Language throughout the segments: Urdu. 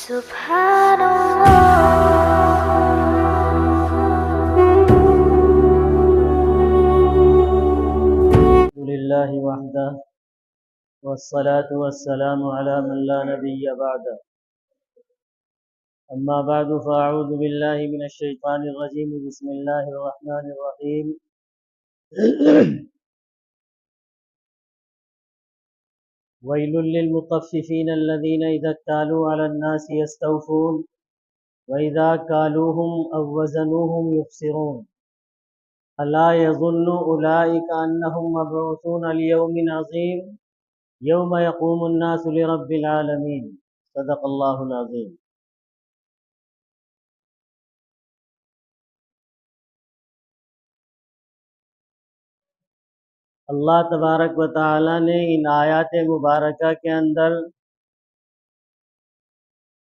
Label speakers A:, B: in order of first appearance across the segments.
A: الحمد لله وحده والصلاة والسلام على من لا نبي بعده أما بعد فأعوذ بالله من الشيطان الرجيم بسم الله الرحمن الرحيم ويل للمطففين الذين إذا اكتالوا على الناس يستوفون وإذا كالوهم أو وزنوهم يخسرون ألا يظن أولئك أنهم مبعوثون ليوم عظيم يوم يقوم الناس لرب العالمين صدق الله العظيم. اللہ تبارک و تعالی نے ان آیات مبارکہ کے اندر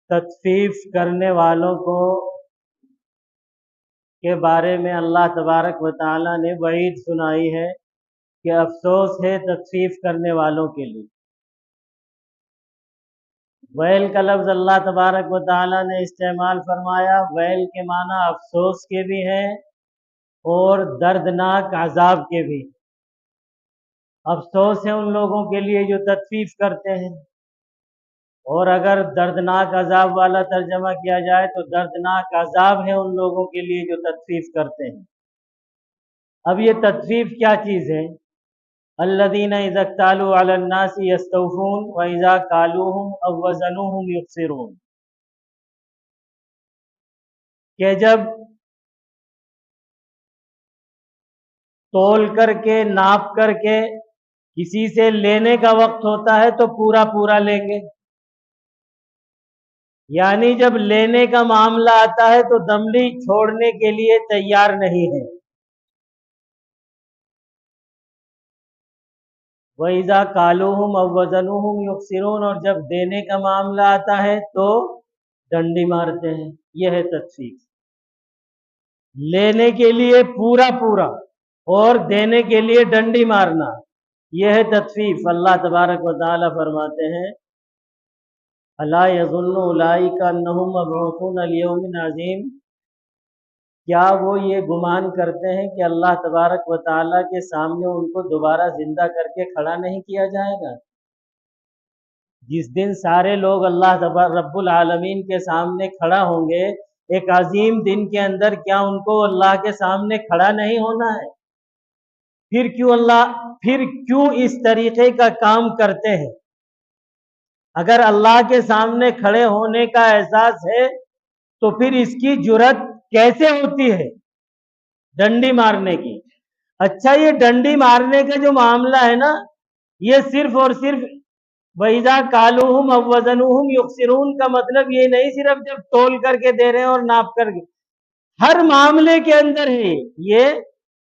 A: تطفیف کرنے والوں کے بارے میں اللہ تبارک و تعالی نے وعید سنائی ہے کہ افسوس ہے تطفیف کرنے والوں کے لیے. ویل کا لفظ اللہ تبارک و تعالی نے استعمال فرمایا. ویل کے معنی افسوس کے بھی ہیں اور دردناک عذاب کے بھی. افسوس ہے ان لوگوں کے لیے جو تطفیف کرتے ہیں، اور اگر دردناک عذاب والا ترجمہ کیا جائے تو دردناک عذاب ہے ان لوگوں کے لیے جو تطفیف کرتے ہیں. اب یہ تطفیف کیا چیز ہے؟ الذین اذا اکتالوا علی الناس یستوفون واذا کالوہم او وزنوہم یخسرون، کہ جب تول کر کے ناپ کر کے کسی سے لینے کا وقت ہوتا ہے تو پورا پورا لیں گے، یعنی جب لینے کا معاملہ آتا ہے تو دملی چھوڑنے کے لیے تیار نہیں ہے. وَإِذَا كَالُوهُمْ أَوْ وَزَنُوهُمْ يُخْسِرُونَ، اور جب دینے کا معاملہ آتا ہے تو ڈنڈی مارتے ہیں. یہ ہے تطفیف. لینے کے لیے پورا پورا اور دینے کے لیے ڈنڈی مارنا، یہ ہے تطفیف. اللہ تبارک و تعالی فرماتے ہیں الا یظن اولئک انہم مبعوثون لیوم عظیم، کیا وہ یہ گمان کرتے ہیں کہ اللہ تبارک و تعالی کے سامنے ان کو دوبارہ زندہ کر کے کھڑا نہیں کیا جائے گا؟ جس دن سارے لوگ اللہ رب العالمین کے سامنے کھڑا ہوں گے، ایک عظیم دن کے اندر، کیا ان کو اللہ کے سامنے کھڑا نہیں ہونا ہے؟ پھر کیوں اس طریقے کا کام کرتے ہیں؟ اگر اللہ کے سامنے کھڑے ہونے کا احساس ہے تو پھر اس کی جرأت کیسے ہوتی ہے ڈنڈی مارنے کی؟ اچھا، یہ ڈنڈی مارنے کا جو معاملہ ہے نا، یہ صرف اور صرف وَإِذَا كَالُوهُمْ أَوْ وَزَنُوهُمْ يُخْسِرُونَ کا مطلب یہ نہیں صرف جب تول کر کے دے رہے ہیں اور ناپ کر کے. ہر معاملے کے اندر ہے، یہ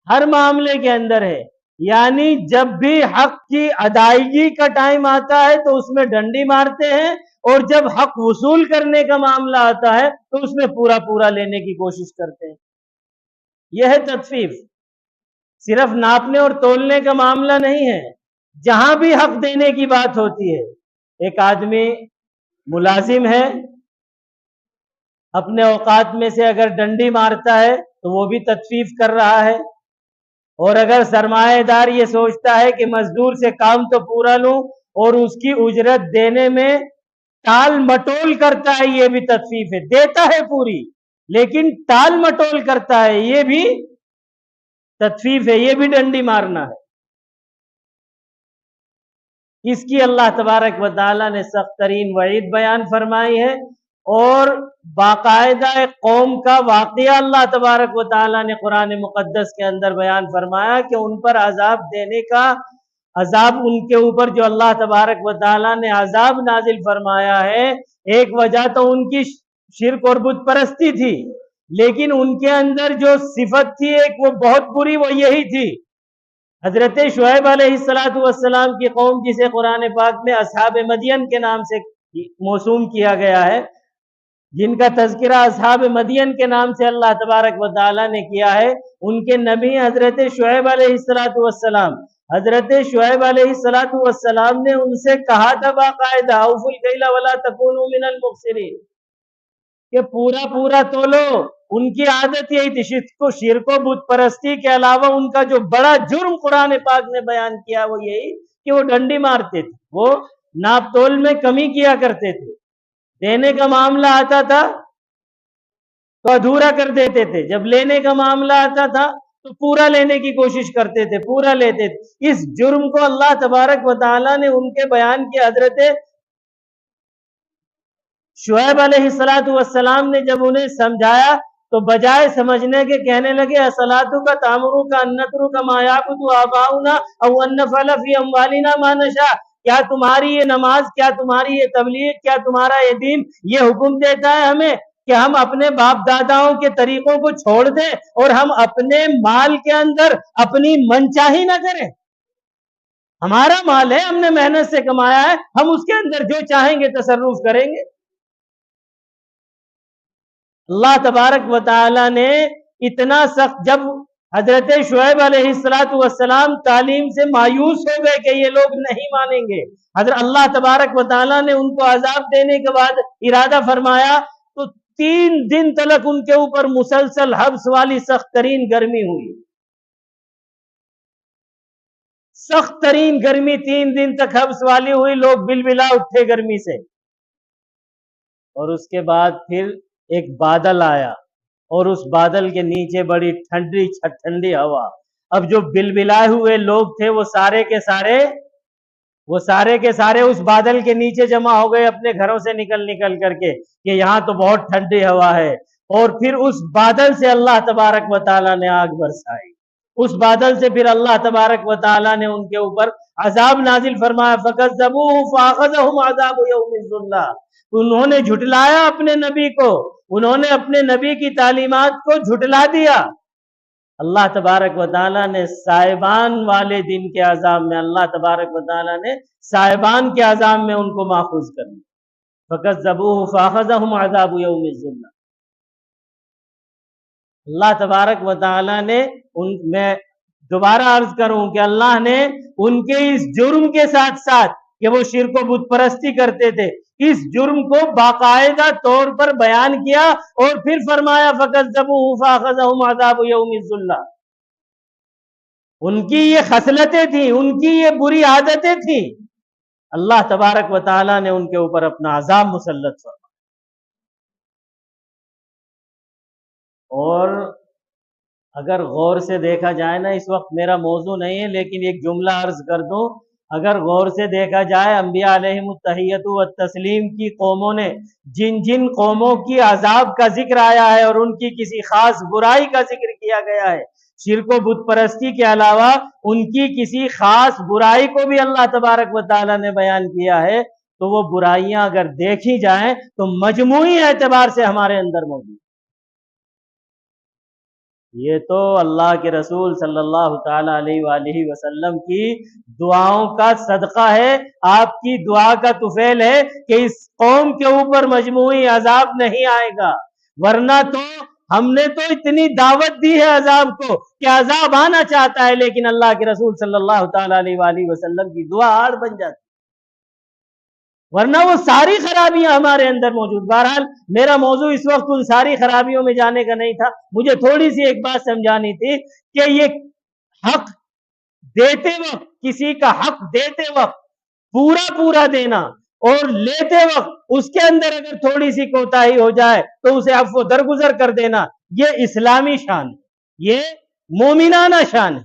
A: ہر معاملے کے اندر ہے. یعنی جب بھی حق کی ادائیگی کا ٹائم آتا ہے تو اس میں ڈنڈی مارتے ہیں، اور جب حق وصول کرنے کا معاملہ آتا ہے تو اس میں پورا پورا لینے کی کوشش کرتے ہیں. یہ ہے تطفیف. صرف ناپنے اور تولنے کا معاملہ نہیں ہے، جہاں بھی حق دینے کی بات ہوتی ہے. ایک آدمی ملازم ہے، اپنے اوقات میں سے اگر ڈنڈی مارتا ہے تو وہ بھی تطفیف کر رہا ہے. اور اگر سرمایہ دار یہ سوچتا ہے کہ مزدور سے کام تو پورا لوں اور اس کی اجرت دینے میں ٹال مٹول کرتا ہے، یہ بھی تطفیف ہے. دیتا ہے پوری لیکن ٹال مٹول کرتا ہے، یہ بھی تطفیف ہے، یہ بھی ڈنڈی مارنا ہے. اس کی اللہ تبارک و تعالی نے سخت ترین وعید بیان فرمائی ہے، اور باقاعدہ ایک قوم کا واقعہ اللہ تبارک و تعالی نے قرآن مقدس کے اندر بیان فرمایا کہ ان پر عذاب دینے کا، عذاب ان کے اوپر جو اللہ تبارک و تعالی نے عذاب نازل فرمایا ہے، ایک وجہ تو ان کی شرک اور بت پرستی تھی، لیکن ان کے اندر جو صفت تھی ایک وہ بہت بری، وہ یہی تھی. حضرت شعیب علیہ السلام کی قوم، جسے قرآن پاک میں اصحاب مدین کے نام سے موسوم کیا گیا ہے، جن کا تذکرہ اصحاب مدین کے نام سے اللہ تبارک و تعالی نے کیا ہے، ان کے نبی حضرت شعیب علیہ السلام حضرت شعیب علیہ السلام نے ان سے کہا تھا باقاعدہ اوفوا الکیل ولا تکونوا من المخسرین کہ پورا پورا تولو. ان کی عادت یہی تھی. شرک و بت پرستی کے علاوہ ان کا جو بڑا جرم قرآن پاک نے بیان کیا وہ یہی کہ وہ ڈنڈی مارتے تھے, وہ ناپ تول میں کمی کیا کرتے تھے, دینے کا معاملہ آتا تھا تو ادھورا کر دیتے تھے, جب لینے کا معاملہ آتا تھا تو پورا لینے کی کوشش کرتے تھے, پورا لیتے تھے. اس جرم کو اللہ تبارک و تعالیٰ نے ان کے بیان کیا. حضرت شعیب علیہ السلام نے جب انہیں سمجھایا تو بجائے سمجھنے کے کہنے لگے اصلاتک تامرک ان نترک ما یعبد آباؤنا او ان نفعل فی اموالنا ما نشاء. کیا تمہاری یہ نماز, کیا تمہاری یہ تبلیغ, کیا تمہارا یہ دین یہ حکم دیتا ہے ہمیں کہ ہم اپنے باپ داداؤں کے طریقوں کو چھوڑ دیں اور ہم اپنے مال کے اندر اپنی منچاہی نہ کریں؟ ہمارا مال ہے, ہم نے محنت سے کمایا ہے, ہم اس کے اندر جو چاہیں گے تصرف کریں گے. اللہ تبارک و تعالی نے اتنا سخت, جب حضرت شعیب علیہ السلام تعلیم سے مایوس ہو گئے کہ یہ لوگ نہیں مانیں گے, حضرت اللہ تبارک و تعالی نے ان کو عذاب دینے کے بعد ارادہ فرمایا تو 3 دن تلک ان کے اوپر مسلسل حبس والی سخت ترین گرمی ہوئی. سخت ترین گرمی 3 دن تک حبس والی ہوئی, لوگ بلبلا اٹھے گرمی سے. اور اس کے بعد پھر ایک بادل آیا اور اس بادل کے نیچے بڑی ٹھنڈی ہوا. اب جو بلبلائے ہوئے لوگ تھے وہ سارے کے سارے اس بادل کے نیچے جمع ہو گئے اپنے گھروں سے نکل کر کے کہ یہاں تو بہت ٹھنڈی ہوا ہے. اور پھر اس بادل سے اللہ تبارک و تعالیٰ نے آگ برسائی. اس بادل سے پھر اللہ تبارک و تعالیٰ نے ان کے اوپر عذاب نازل فرمایا. فَكَذَّبُوهُ فَأَخَذَهُمْ عَذَابُ يَوْمِ الظُّلَّةِ. انہوں نے جھٹلایا اپنے نبی کو, انہوں نے اپنے نبی کی تعلیمات کو جھٹلا دیا. اللہ تبارک و تعالیٰ نے صاحبان والے دن کے عذاب میں, اللہ تبارک و تعالیٰ نے صاحبان کے عذاب میں ان کو ماخوذ کر دیا. فَكَذَّبُوهُ فَأَخَذَهُمْ عَذَابُ يَوْمِ الظُّلَّةِ. اللہ تبارک و تعالیٰ نے میں دوبارہ عرض کروں کہ اللہ نے ان کے اس جرم کے ساتھ ساتھ کہ وہ شرک و بت پرستی کرتے تھے, اس جرم کو باقاعدہ طور پر بیان کیا اور پھر فرمایا فَكَذَّبُوهُ فَأَخَذَهُمْ عَذَابُ يَوْمِ الظُّلَّةِ. ان کی یہ خصلتیں تھیں, ان کی یہ بری عادتیں تھیں, اللہ تبارک و تعالیٰ نے ان کے اوپر اپنا عذاب مسلط فرمایا. اور اگر غور سے دیکھا جائے نا, اس وقت میرا موضوع نہیں ہے لیکن ایک جملہ عرض کر دوں, اگر غور سے دیکھا جائے انبیاء علیہم التحیۃ والتسلیم کی قوموں نے جن قوموں کی عذاب کا ذکر آیا ہے اور ان کی کسی خاص برائی کا ذکر کیا گیا ہے, شرک و بت پرستی کے علاوہ ان کی کسی خاص برائی کو بھی اللہ تبارک و تعالیٰ نے بیان کیا ہے, تو وہ برائیاں اگر دیکھی جائیں تو مجموعی اعتبار سے ہمارے اندر موجود. یہ تو اللہ کے رسول صلی اللہ تعالی علیہ وآلہ وسلم کی دعاؤں کا صدقہ ہے, آپ کی دعا کا طفیل ہے کہ اس قوم کے اوپر مجموعی عذاب نہیں آئے گا, ورنہ تو ہم نے تو اتنی دعوت دی ہے عذاب کو کہ عذاب آنا چاہتا ہے لیکن اللہ کے رسول صلی اللہ تعالی علیہ وآلہ وسلم کی دعا آڑ بن جاتی, ورنہ وہ ساری خرابیاں ہمارے اندر موجود. بہرحال میرا موضوع اس وقت ان ساری خرابیوں میں جانے کا نہیں تھا, مجھے تھوڑی سی ایک بات سمجھانی تھی کہ یہ حق دیتے وقت, کسی کا حق دیتے وقت پورا دینا اور لیتے وقت اس کے اندر اگر تھوڑی سی کوتاہی ہو جائے تو اسے عفو درگزر کر دینا, یہ اسلامی شان ہے, یہ مومنانہ شان ہے.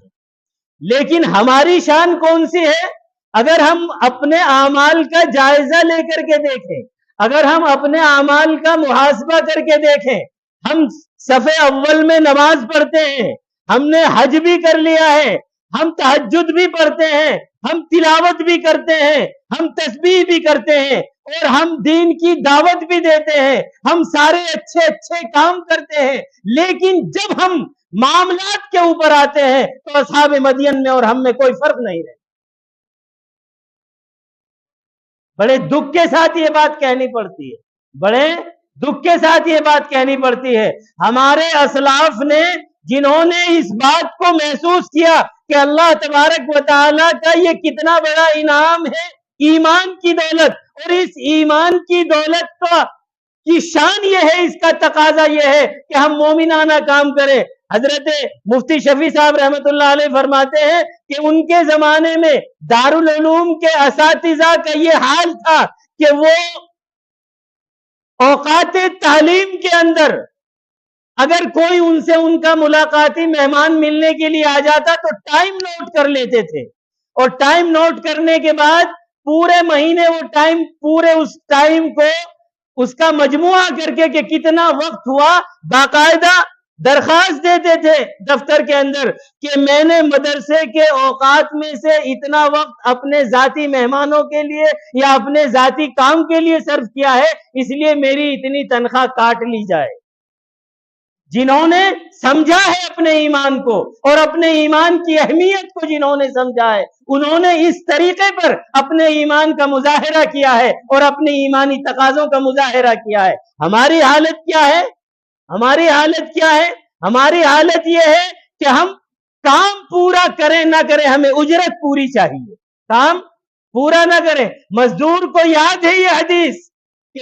A: لیکن ہماری شان کون سی ہے؟ اگر ہم اپنے اعمال کا جائزہ لے کر کے دیکھیں, اگر ہم اپنے اعمال کا محاسبہ کر کے دیکھیں, ہم صف اول میں نماز پڑھتے ہیں, ہم نے حج بھی کر لیا ہے, ہم تہجد بھی پڑھتے ہیں, ہم تلاوت بھی کرتے ہیں, ہم تسبیح بھی کرتے ہیں اور ہم دین کی دعوت بھی دیتے ہیں, ہم سارے اچھے کام کرتے ہیں, لیکن جب ہم معاملات کے اوپر آتے ہیں تو اصحاب مدین میں اور ہم میں کوئی فرق نہیں رہتا. بڑے دکھ کے ساتھ یہ بات کہنی پڑتی ہے, بڑے دکھ کے ساتھ یہ بات کہنی پڑتی ہے. ہمارے اسلاف نے جنہوں نے اس بات کو محسوس کیا کہ اللہ تبارک و تعالیٰ کا یہ کتنا بڑا انعام ہے ایمان کی دولت، اور اس ایمان کی دولت کی شان یہ ہے، اس کا تقاضا یہ ہے کہ ہم مومنانہ کام کریں۔ حضرت مفتی شفیع صاحب رحمت اللہ علیہ فرماتے ہیں کہ ان کے زمانے میں دارالعلوم کے اساتذہ کا یہ حال تھا کہ وہ اوقات تعلیم کے اندر اگر کوئی ان سے ان کا ملاقاتی مہمان ملنے کے لیے آ جاتا تو ٹائم نوٹ کر لیتے تھے، اور ٹائم نوٹ کرنے کے بعد پورے مہینے وہ پورے اس ٹائم کو اس کا مجموعہ کر کے کہ کتنا وقت ہوا باقاعدہ درخواست دیتے تھے دفتر کے اندر کہ میں نے مدرسے کے اوقات میں سے اتنا وقت اپنے ذاتی مہمانوں کے لیے یا اپنے ذاتی کام کے لیے صرف کیا ہے، اس لیے میری اتنی تنخواہ کاٹ لی جائے۔ جنہوں نے سمجھا ہے اپنے ایمان کو اور اپنے ایمان کی اہمیت کو جنہوں نے سمجھا ہے، انہوں نے اس طریقے پر اپنے ایمان کا مظاہرہ کیا ہے اور اپنے ایمانی تقاضوں کا مظاہرہ کیا ہے۔ ہماری حالت کیا ہے؟ ہماری حالت کیا ہے؟ ہماری حالت یہ ہے کہ ہم کام پورا کریں نہ کریں، ہمیں اجرت پوری چاہیے، کام پورا نہ کریں۔ مزدور کو یاد ہے یہ حدیث کہ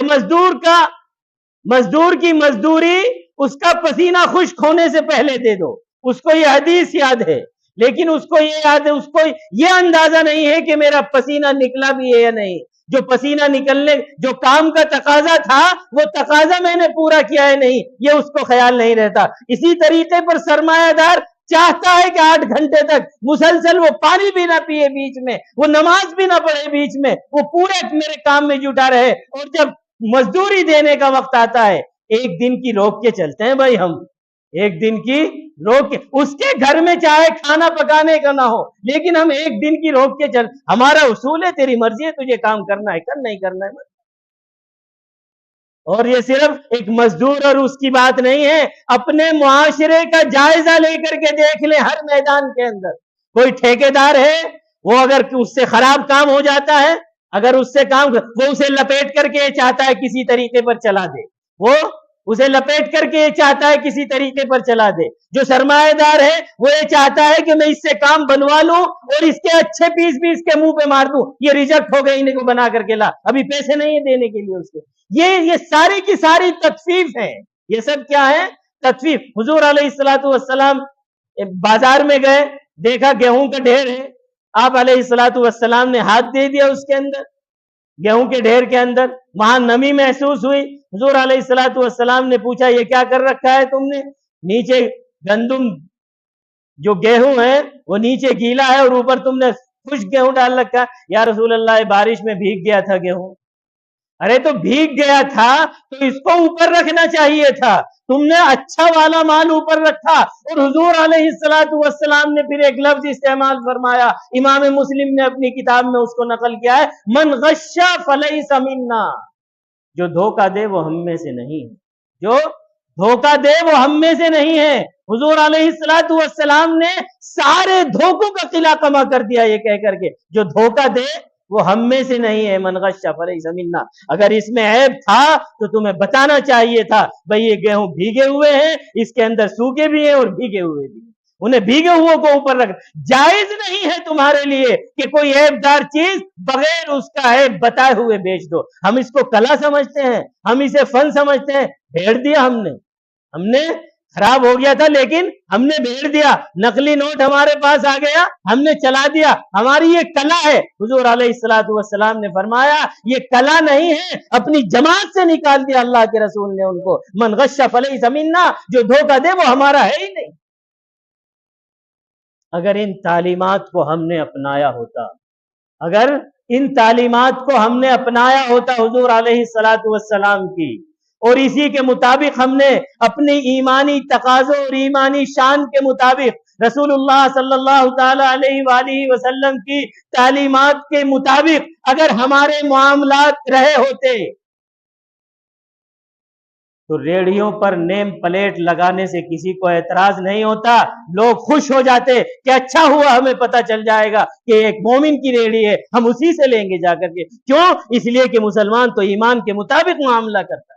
A: مزدور کی مزدوری اس کا پسینہ خشک ہونے سے پہلے دے دو، اس کو یہ حدیث یاد ہے، لیکن اس کو یہ یاد ہے، اس کو یہ اندازہ نہیں ہے کہ میرا پسینہ نکلا بھی ہے یا نہیں، جو پسینہ نکلنے جو کام کا تقاضا تھا وہ تقاضا میں نے پورا کیا ہے نہیں، یہ اس کو خیال نہیں رہتا۔ اسی طریقے پر سرمایہ دار چاہتا ہے کہ 8 گھنٹے تک مسلسل وہ پانی بھی نہ پیے بیچ میں، وہ نماز بھی نہ پڑھے بیچ میں، وہ پورے میرے کام میں جٹا رہے، اور جب مزدوری دینے کا وقت آتا ہے ایک دن کی روک کے چلتے ہیں بھائی، ہم ایک دن کی روک کے، اس کے گھر میں چاہے کھانا پکانے کا نہ ہو لیکن ہم ایک دن کی روک کے ہمارا اصول ہے تیری مرضی ہے، تجھے کام کرنا ہے کر، نہیں کرنا ہے۔ اور یہ صرف ایک مزدور اور اس کی بات نہیں ہے، اپنے معاشرے کا جائزہ لے کر کے دیکھ لیں، ہر میدان کے اندر کوئی ٹھیکیدار ہے، وہ اگر اس سے خراب کام ہو جاتا ہے، اگر اس سے کام وہ اسے لپیٹ کر کے چاہتا ہے کسی طریقے پر چلا دے، وہ اسے لپیٹ کر کے یہ چاہتا ہے کسی طریقے پر چلا دے۔ جو سرمایہ دار ہے وہ یہ چاہتا ہے کہ میں اس سے کام بنوا لوں اور اس کے اچھے پیس بھی اس کے منہ پہ مار دوں، یہ ریجیکٹ ہو گئی، انہیں کو بنا کر کے لا، ابھی پیسے نہیں ہیں دینے کے لیے اس کے۔ یہ ساری کی ساری تطفیف ہے، یہ سب کیا ہے؟ تطفیف۔ حضور علیہ السلام بازار میں گئے، دیکھا گیہوں کا ڈھیر ہے، آپ علیہ السلام نے ہاتھ دے دیا اس کے اندر، گیہوں کے ڈھیر کے اندر، وہاں نمی محسوس ہوئی۔ حضور علیہ السلام نے پوچھا یہ کیا کر رکھا ہے تم نے؟ نیچے گندم جو گیہوں ہے وہ نیچے گیلا ہے اور اوپر تم نے خشک گیہوں ڈال رکھا ہے۔ یا رسول اللہ بارش میں بھیگ گیا تھا گیہوں۔ ارے تو بھیگ گیا تھا تو اس کو اوپر رکھنا چاہیے تھا، تم نے اچھا والا مال اوپر رکھا۔ اور حضور علیہ السلام نے پھر ایک لفظ استعمال فرمایا، امام مسلم نے اپنی کتاب میں اس کو نقل کیا ہے، من غش فلیس منا، جو دھوکہ دے وہ ہم میں سے نہیں ہے، جو دھوکہ دے وہ ہم میں سے نہیں ہے۔ حضور علیہ السلام نے سارے دھوکوں کا قلعہ کما کر دیا یہ کہہ کر کے جو دھوکہ دے وہ ہم میں سے نہیں ہے، من غش فلیس منا۔ اگر اس میں عیب تھا تو تمہیں بتانا چاہیے تھا، بھئی یہ گیہوں بھیگے ہوئے ہیں، اس کے اندر سوکھے بھی ہیں اور بھیگے ہوئے بھی ہیں، انہیں بھیگے ہوئے کو اوپر رکھ۔ جائز نہیں ہے تمہارے لیے کہ کوئی عیب دار چیز بغیر اس کا عیب بتائے ہوئے بیچ دو۔ ہم اس کو کلا سمجھتے ہیں، ہم اسے فن سمجھتے ہیں، بھیڑ دیا ہم نے خراب ہو گیا تھا لیکن ہم نے بھیڑ دیا، نقلی نوٹ ہمارے پاس آ گیا، ہم نے چلا دیا، ہماری یہ کلا ہے۔ حضور علیہ السلام نے فرمایا یہ کلا نہیں ہے، اپنی جماعت سے نکال دیا اللہ کے رسول نے ان کو، من غش فلیس منا، جو دھوکہ دے وہ ہمارا ہے ہی نہیں۔ اگر ان تعلیمات کو ہم نے اپنایا ہوتا، اگر ان تعلیمات کو ہم نے اپنایا ہوتا حضور علیہ السلام کی، اور اسی کے مطابق ہم نے اپنی ایمانی تقاضوں اور ایمانی شان کے مطابق رسول اللہ صلی اللہ تعالی علیہ وآلہ وسلم کی تعلیمات کے مطابق اگر ہمارے معاملات رہے ہوتے تو ریڑھیوں پر نیم پلیٹ لگانے سے کسی کو اعتراض نہیں ہوتا، لوگ خوش ہو جاتے کہ اچھا ہوا ہمیں پتہ چل جائے گا کہ ایک مومن کی ریڑھی ہے، ہم اسی سے لیں گے جا کر کے۔ کیوں؟ اس لیے کہ مسلمان تو ایمان کے مطابق معاملہ کرتا ہے۔